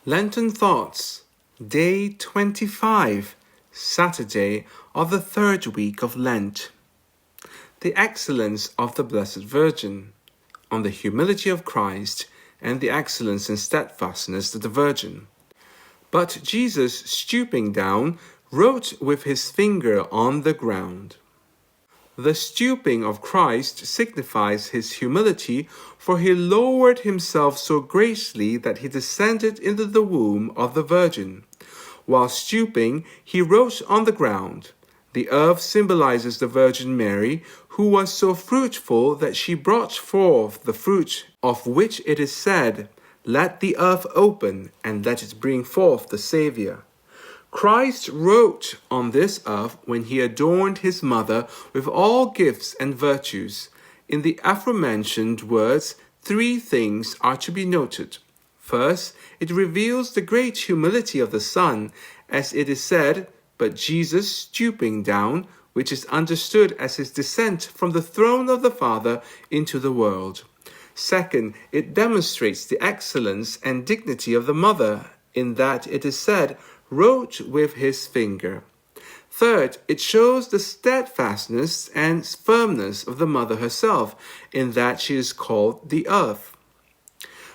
Lenten Thoughts, Day 25, Saturday of the third week of Lent. The excellence of the Blessed Virgin, on the humility of Christ, and the excellence and steadfastness of the Virgin. But Jesus, stooping down, wrote with his finger on the ground. The stooping of Christ signifies his humility, for he lowered himself so gracefully that he descended into the womb of the Virgin. While stooping, he wrote on the ground. The earth symbolizes the Virgin Mary, who was so fruitful that she brought forth the fruit of which it is said, "Let the earth open, and let it bring forth the Savior." Christ wrote on this earth when he adorned his mother with all gifts and virtues. In the aforementioned words, three things are to be noted. First, it reveals the great humility of the Son, as it is said, "But Jesus stooping down," which is understood as his descent from the throne of the Father into the world. Second, it demonstrates the excellence and dignity of the mother, in that it is said, "wrote with his finger." Third, it shows the steadfastness and firmness of the mother herself, in that she is called the earth.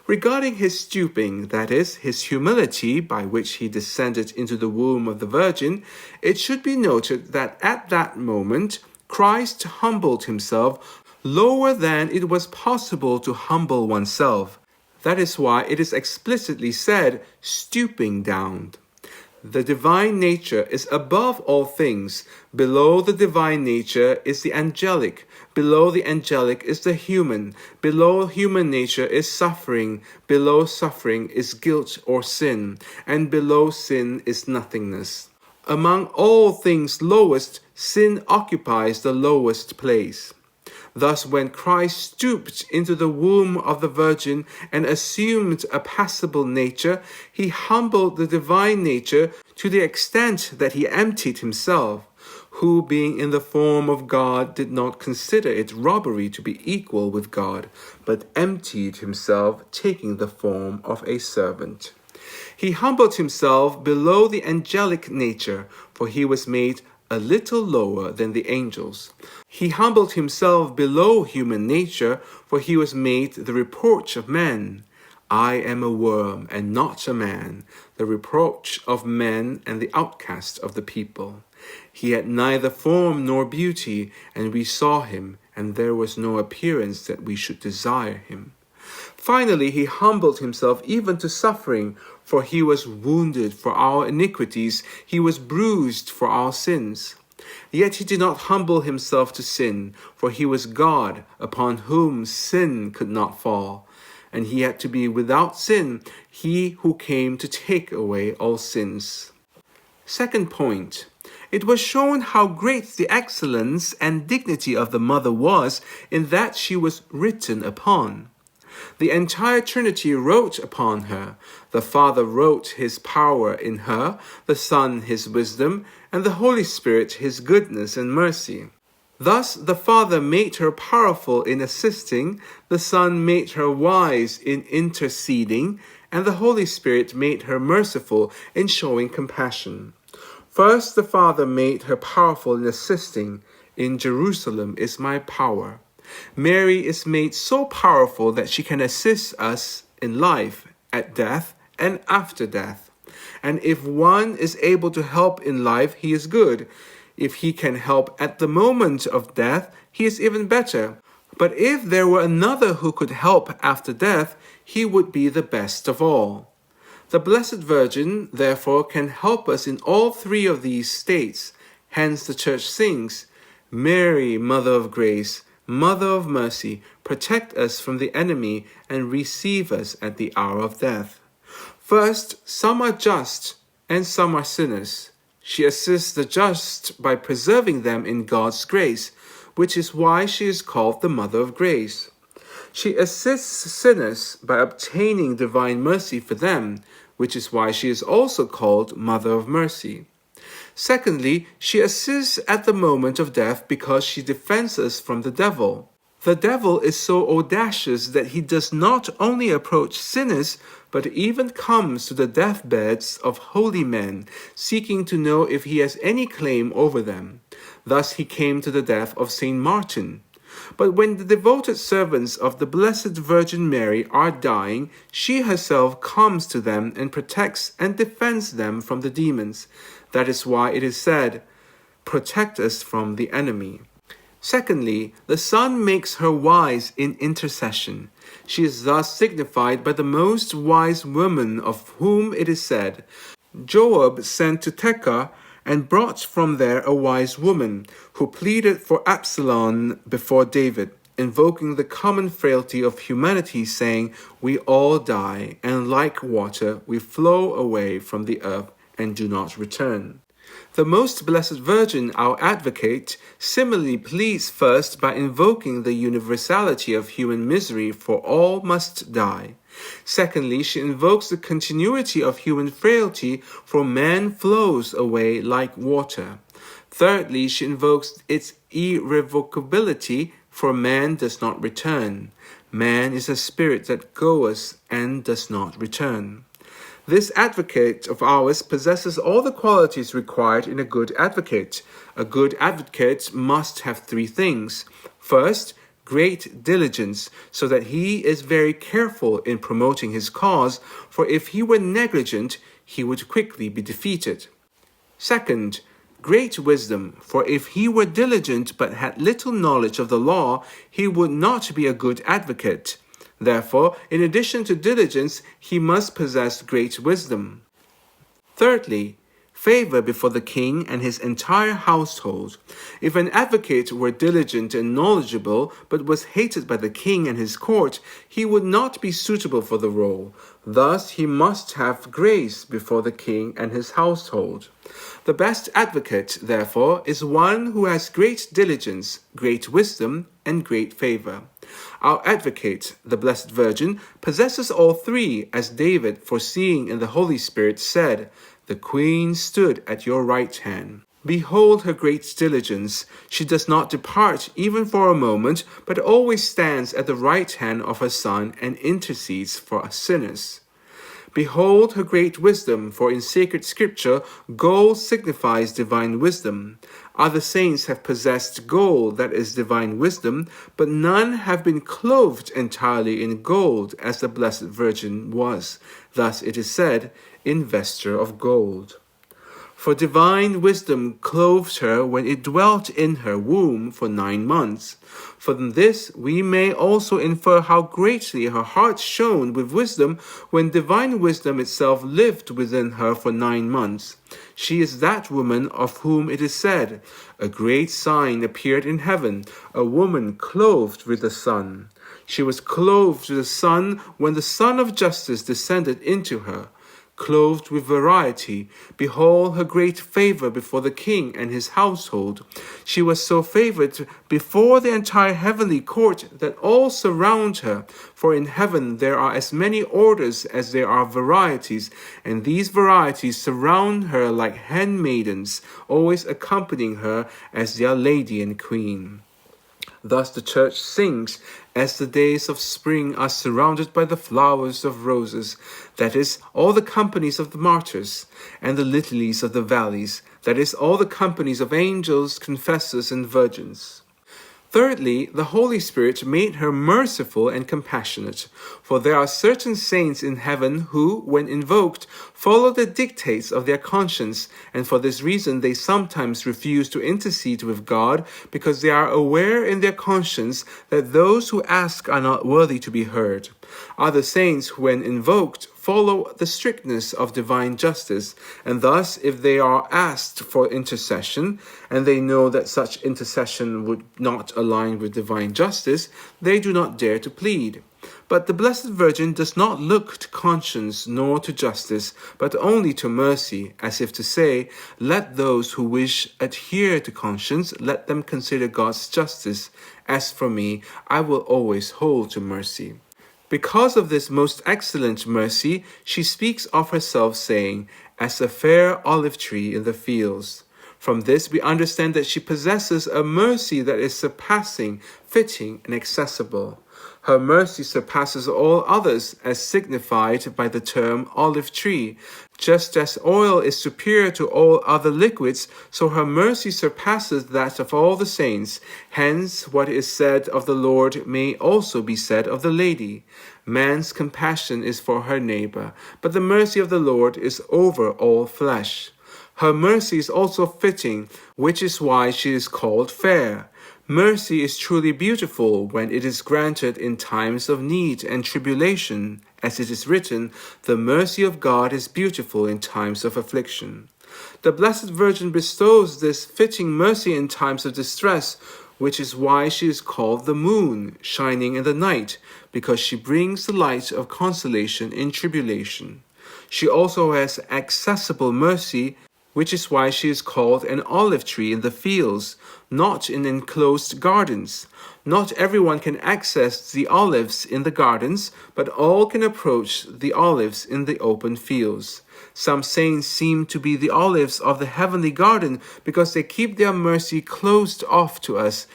Regarding his stooping, that is, his humility by which he descended into the womb of the Virgin, it should be noted that at that moment Christ humbled himself lower than it was possible to humble oneself. That is why it is explicitly said, "stooping down." The divine nature is above all things. Below the divine nature is the angelic. Below the angelic is the human. Below human nature is suffering. Below suffering is guilt or sin. And below sin is nothingness. Among all things lowest, sin occupies the lowest place. Thus, when Christ stooped into the womb of the Virgin and assumed a passible nature, he humbled the divine nature to the extent that he emptied himself, who, being in the form of God, did not consider it robbery to be equal with God, but emptied himself, taking the form of a servant. He humbled himself below the angelic nature, for he was made a little lower than the angels. He humbled himself below human nature, for he was made the reproach of men. "I am a worm and not a man, the reproach of men and the outcast of the people." He had neither form nor beauty, and we saw him, and there was no appearance that we should desire him. Finally, he humbled himself even to suffering, for he was wounded for our iniquities, he was bruised for our sins. Yet he did not humble himself to sin, for he was God, upon whom sin could not fall. And he had to be without sin, he who came to take away all sins. Second point, it was shown how great the excellence and dignity of the mother was, in that she was written upon. The entire Trinity wrote upon her. The Father wrote his power in her, the Son his wisdom, and the Holy Spirit his goodness and mercy. Thus the Father made her powerful in assisting, the Son made her wise in interceding, and the Holy Spirit made her merciful in showing compassion. First, the Father made her powerful in assisting. "In Jerusalem is my power." Mary is made so powerful that she can assist us in life, at death, and after death. And if one is able to help in life, he is good. If he can help at the moment of death, he is even better. But if there were another who could help after death, he would be the best of all. The Blessed Virgin, therefore, can help us in all three of these states. Hence the Church sings, "Mary, Mother of Grace, Mother of Mercy, protect us from the enemy and receive us at the hour of death." First, some are just and some are sinners. She assists the just by preserving them in God's grace, which is why she is called the Mother of Grace. She assists sinners by obtaining divine mercy for them, which is why she is also called Mother of Mercy. Secondly, she assists at the moment of death because she defends us from the devil. The devil is so audacious that he does not only approach sinners, but even comes to the deathbeds of holy men, seeking to know if he has any claim over them. Thus he came to the death of Saint Martin. But when the devoted servants of the Blessed Virgin Mary are dying, she herself comes to them and protects and defends them from the demons. That is why it is said, "Protect us from the enemy." Secondly, the Son makes her wise in intercession. She is thus signified by the most wise woman, of whom it is said, "Joab sent to Tekah and brought from there a wise woman, who pleaded for Absalom before David, invoking the common frailty of humanity, saying, 'We all die, and like water we flow away from the earth and do not return.'" The Most Blessed Virgin, our advocate, similarly pleads first by invoking the universality of human misery, for all must die. Secondly, she invokes the continuity of human frailty, for man flows away like water. Thirdly, she invokes its irrevocability, for man does not return. Man is a spirit that goeth and does not return. This advocate of ours possesses all the qualities required in a good advocate. A good advocate must have three things. First, great diligence, so that he is very careful in promoting his cause, for if he were negligent, he would quickly be defeated. Second, great wisdom, for if he were diligent but had little knowledge of the law, he would not be a good advocate. Therefore, in addition to diligence, he must possess great wisdom. Thirdly, favor before the king and his entire household. If an advocate were diligent and knowledgeable, but was hated by the king and his court, he would not be suitable for the role. Thus, he must have grace before the king and his household. The best advocate, therefore, is one who has great diligence, great wisdom, and great favor. Our advocate, the Blessed Virgin, possesses all three, as David, foreseeing in the Holy Spirit, said, "The Queen stood at your right hand." Behold her great diligence. She does not depart even for a moment, but always stands at the right hand of her Son and intercedes for us sinners. Behold her great wisdom, for in sacred scripture, gold signifies divine wisdom. Other saints have possessed gold, that is divine wisdom, but none have been clothed entirely in gold, as the Blessed Virgin was. Thus it is said, "Investor of gold." For divine wisdom clothed her when it dwelt in her womb for 9 months. From this we may also infer how greatly her heart shone with wisdom when divine wisdom itself lived within her for 9 months. She is that woman of whom it is said, "A great sign appeared in heaven, a woman clothed with the sun." She was clothed with the sun when the Sun of Justice descended into her. Clothed with variety, behold her great favor before the king and his household. She was so favored before the entire heavenly court that all surround her, for in heaven there are as many orders as there are varieties, and these varieties surround her like handmaidens, always accompanying her as their lady and queen. Thus the church sings, as the days of spring are surrounded by the flowers of roses, that is, all the companies of the martyrs, and the lilies of the valleys, that is, all the companies of angels, confessors, and virgins. Thirdly, the Holy Spirit made her merciful and compassionate, for there are certain saints in heaven who, when invoked, follow the dictates of their conscience, and for this reason they sometimes refuse to intercede with God, because they are aware in their conscience that those who ask are not worthy to be heard. Other saints, when invoked, follow the strictness of divine justice, and thus, if they are asked for intercession, and they know that such intercession would not align with divine justice, they do not dare to plead. But the Blessed Virgin does not look to conscience nor to justice, but only to mercy, as if to say, "Let those who wish adhere to conscience, let them consider God's justice. As for me, I will always hold to mercy." Because of this most excellent mercy, she speaks of herself saying, "As a fair olive tree in the fields." From this, we understand that she possesses a mercy that is surpassing, fitting, and accessible. Her mercy surpasses all others, as signified by the term olive tree. Just as oil is superior to all other liquids, so her mercy surpasses that of all the saints. Hence, what is said of the Lord may also be said of the lady. Man's compassion is for her neighbor, but the mercy of the Lord is over all flesh. Her mercy is also fitting, which is why she is called fair. Mercy is truly beautiful when it is granted in times of need and tribulation. As it is written, the mercy of God is beautiful in times of affliction. The Blessed Virgin bestows this fitting mercy in times of distress, which is why she is called the moon, shining in the night, because she brings the light of consolation in tribulation. She also has accessible mercy, which is why she is called an olive tree in the fields, not in enclosed gardens. Not everyone can access the olives in the gardens, but all can approach the olives in the open fields. Some saints seem to be the olives of the heavenly garden because they keep their mercy closed off to us,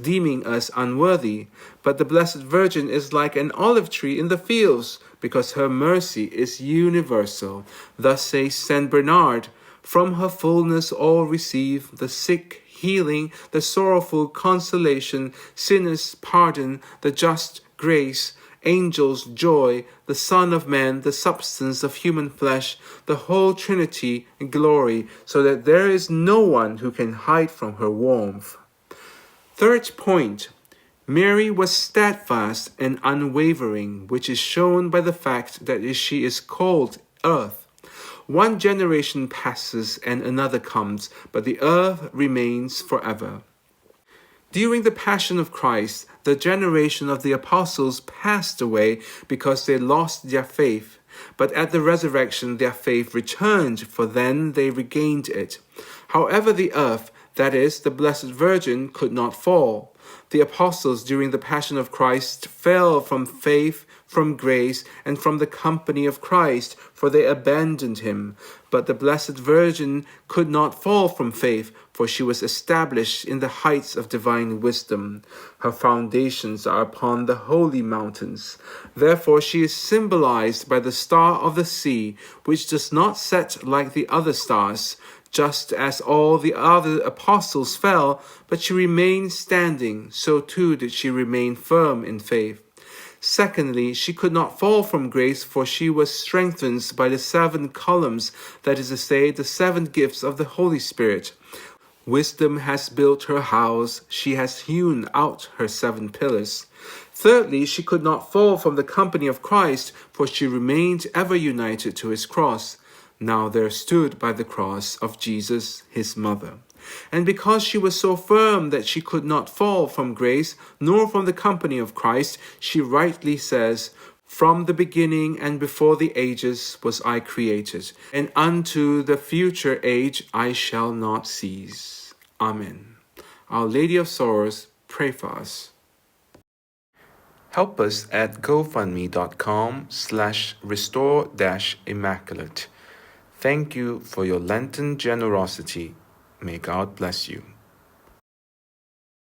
deeming us unworthy. But the Blessed Virgin is like an olive tree in the fields because her mercy is universal. Thus says Saint Bernard, "From her fullness all receive, the sick healing, the sorrowful consolation, sinners pardon, the just grace, angels joy, the Son of Man the substance of human flesh, the whole Trinity glory, so that there is no one who can hide from her warmth." Third point, Mary was steadfast and unwavering, which is shown by the fact that she is called earth. One generation passes and another comes, but the earth remains forever. During the Passion of Christ, the generation of the apostles passed away because they lost their faith. But at the resurrection, their faith returned, for then they regained it. However, the earth, that is, the Blessed Virgin, could not fall. The apostles during the Passion of Christ fell from faith, from grace, and from the company of Christ, for they abandoned him. But the Blessed Virgin could not fall from faith, for she was established in the heights of divine wisdom. Her foundations are upon the holy mountains. Therefore she is symbolized by the star of the sea, which does not set like the other stars, just as all the other apostles fell, but she remained standing, so too did she remain firm in faith. Secondly, she could not fall from grace, for she was strengthened by the 7 columns, that is to say, the 7 gifts of the Holy Spirit. Wisdom has built her house, she has hewn out her 7 pillars. Thirdly, she could not fall from the company of Christ, for she remained ever united to his cross. Now there stood by the cross of Jesus his mother. And because she was so firm that she could not fall from grace, nor from the company of Christ, she rightly says, "From the beginning and before the ages was I created, and unto the future age I shall not cease." Amen. Our Lady of Sorrows, pray for us. Help us at gofundme.com/restore-immaculate. Thank you for your Lenten generosity. May God bless you.